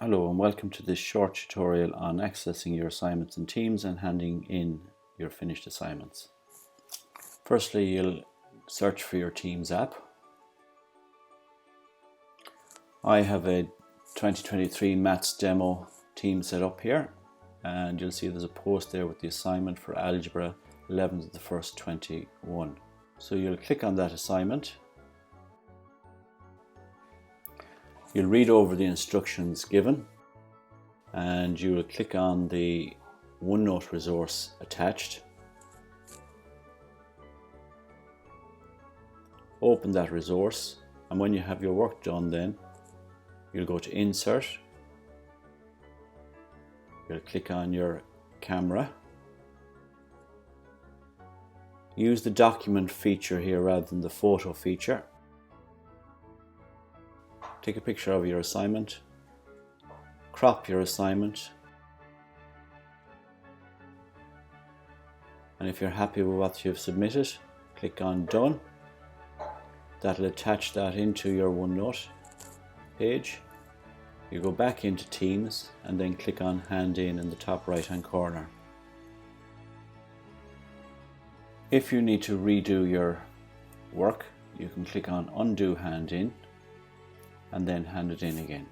Hello and welcome to this short tutorial on accessing your assignments in Teams and handing in your finished assignments. Firstly, you'll search for your Teams app. I have a 2023 Maths demo team set up here, and you'll see there's a post there with the assignment for Algebra 11th of the 1st 21. So you'll click on that assignment. You'll read over the instructions given and you will click on the OneNote resource attached. Open that resource, and when you have your work done, then you'll go to Insert. You'll click on your camera. Use the document feature here rather than the photo feature. Take a picture of your assignment. Crop your assignment. And if you're happy with what you've submitted, click on Done. That'll attach that into your OneNote page. You go back into Teams and then click on Hand in the top right hand corner. If you need to redo your work, you can click on Undo Hand in and then hand it in again.